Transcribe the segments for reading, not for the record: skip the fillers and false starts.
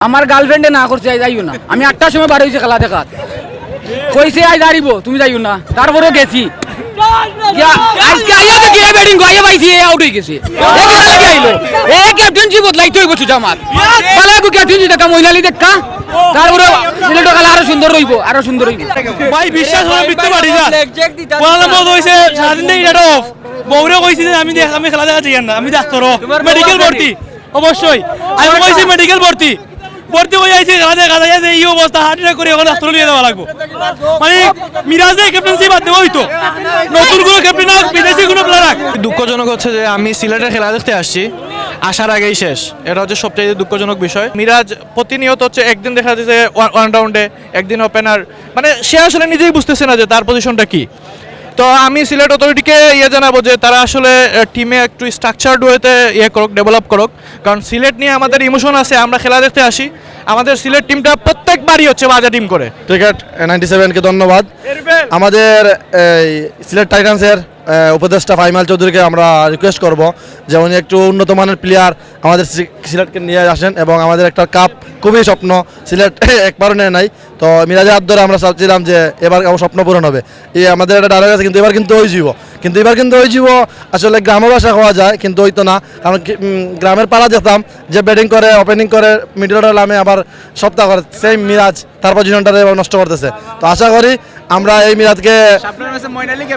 আমার গার্লফ্রেন্ডে না করছে যাইও না। আমি 8টার সময় বার হইছে খেলা দেখাত, কইছে আই দাঁড়িব তুমি যাইও না, তারপরেও গেছি। আজকে আইয়া তো গিয়ে ব্যাটিং গইয়া পাইছি, আউট হয়ে গেছে। আইলো এ ক্যাপ্টেনজি বদলাইতে হইব সুজামাত পালাগু ক্যাপ্টেনজি দেখা মহিলালি দেখা, তারপরে সিলেক্ট খেলা আরো সুন্দর হইব, আরো সুন্দর হইব। ভাই বিশ্বাস করে বিকতে পারি না, বলা মত হইছে সারাদিন দেই এটা অফ বউরে কইছি যে আমি খেলা দেখা যাই না, আমি ডাক্তার মেডিকেল ভর্তি অবশ্যই আমি কইছি মেডিকেল ভর্তি হয়ে আইছে খেলা দেখা যায় এই অবস্থা হার্ট অ্যাটাক করে এখন ডাক্তার নিয়ে যাওয়া লাগবে। মানে মিরাজে ক্যাপ্টেন্সি বাদ দেওয়া হইতো, নতুন কোনো ক্যাপ্টেন হোক বিদেশি কোনো প্লেয়ার হোক। দুঃখজনক হচ্ছে যে আমি সিলেটের খেলা দেখতে আসছি, আসার আগেই শেষ, এটা হচ্ছে সবচেয়ে দুঃখজনক বিষয়। মিরাজ প্রতিনিয়ত হচ্ছে একদিন দেখা যাচ্ছে ওয়ান রাউন্ডে, একদিন ওপেনার, মানে সে আসলে নিজেই বুঝতেছে না যে তার পজিশনটা কি। তো আমি সিলেট অথরিটিকে জানাবো যে তারা আসলে টিমে একটু স্ট্রাকচারড ওয়েতে করুক, ডেভেলপ করুক, কারণ সিলেট নিয়ে আমাদের ইমোশন আছে, আমরা খেলা দেখতে আসি, আমাদের সিলেট টিমটা প্রত্যেকবারই হচ্ছে বাজে টিম করে। ক্রিকেট 97কে ধন্যবাদ। আমাদের সিলেট টাইটান্সের উপদেষ্টা ফাইমাল চৌধুরীকে আমরা রিকোয়েস্ট করব যে উনি একটু উন্নত মানের প্লেয়ার আমাদের সিলেটকে নিয়ে আসেন, এবং আমাদের একটা কাপ খুবই স্বপ্ন, সিলেট একবারও নেয় নাই। তো মিরাজের হাত ধরে আমরা চাচ্ছিলাম যে এবার আমার স্বপ্ন পূরণ হবে। এই আমাদের একটা ডায়লগ আছে, কিন্তু এবার কিন্তু ওই জীব আসলে গ্রাম্য ভাষা হওয়া যায়, কিন্তু ওই তো না, কারণ গ্রামের পাড়া দেখতাম যে ব্যাটিং করে, ওপেনিং করে, মিডল অর্ডার নামে আবার সপ্তাহ করে, সেম মিরাজ তার পজিশনটা নষ্ট করতেছে। তো আশা করি আমরা এই মিরাজকে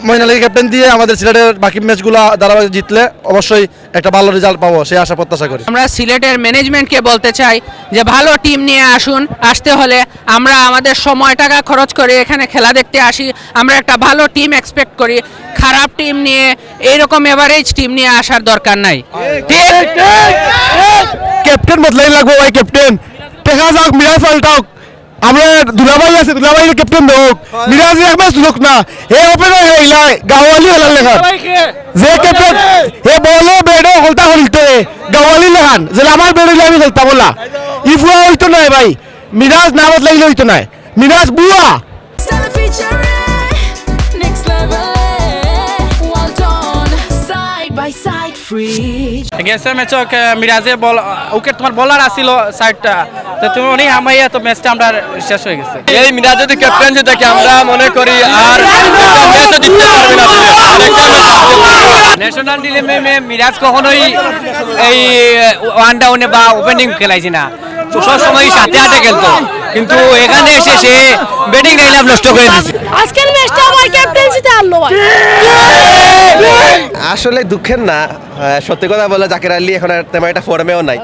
মইনালি ক্যাপ্টেন দিয়ে আমাদের সিলেটের বাকি ম্যাচগুলো ধারাবাহিক জিতলে অবশ্যই একটা ভালো রেজাল্ট পাবো, সেই আশা প্রত্যাশা করি। আমরা সিলেটের ম্যানেজমেন্টকে বলতে চাই যে ভালো টিম নিয়ে আসুন, আসতে হলে আমরা আমাদের সময় টাকা খরচ করে এখানে খেলা দেখতে আসি, আমরা একটা ভালো টিম এক্সপেক্ট করি। খারাপ টিম নিয়ে, এইরকম এভারেজ টিম নিয়ে আসার দরকার নাই। ক্যাপ্টেন বদলাই লাগবো ভাই, ক্যাপ্টেন দেখা যাক, মিরাজ পাল্টাওক, আমরা দুলাভাই আছে, দুলাভাই ক্যাপ্টেন হোক, মিরাজ একবার সুযোগ না, হে ওপেনার হইলা গাওয়ালি হলার লেখান, যে ক্যাপ্টেন হে বলে বেডো হলতা হলতে গাওয়ালি লেখান, যে আমার বেডো আমি খেলতাম বলা ইফুয়া হইতো না ভাই, মিরাজ না বদলাইলে হইতো না, মিরাজ বুয়া। গেছে ম্যাচক মিরাজে বল উইকেট তোমার বলার আসিল সাইডটা, তো তুমি উনি হামাইয়া তো ম্যাচটা আমরা শেষ হয়ে গেছে। এই মিরাজ যদি ক্যাপ্টেন থাকে আমরা মনে করি আর ম্যাচও জিততে পারবে না। ন্যাশনাল টিমে মিরাজ কখনোই এই ওয়ান ডাউনে বা ওপেনিং খেলাইছে না, সব সময় সাথে সাথে খেলতো, কিন্তু এখানে এসে সে ব্যাটিং লাইনআপ নষ্ট করে দিয়েছে। আজকের ম্যাচটা আমার ক্যাপ্টেন্সিতে আনলো ভাই। আসলে দুঃখের না, সত্যি কথা বলে জাকির আলী এখন আর তেমন একটা ফর্মেও নাই।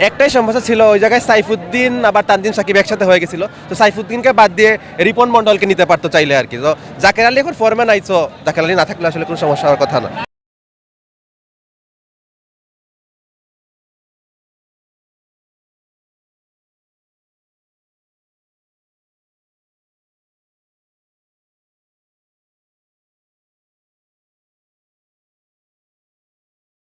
একটাই সমস্যা ছিল, ওই জায়গায় সাইফুদ্দিন আবার তানজিম সাকিব একসাথে হয়ে গেছিল, তো সাইফুদ্দিনকে বাদ দিয়ে রিপন মন্ডলকে নিতে পারতো চাইলে আর কি। তো জাকির আলী এখন ফর্মে নাই, তো জাকির আলী না থাকলে আসলে কোনো সমস্যা হওয়ার কথা না।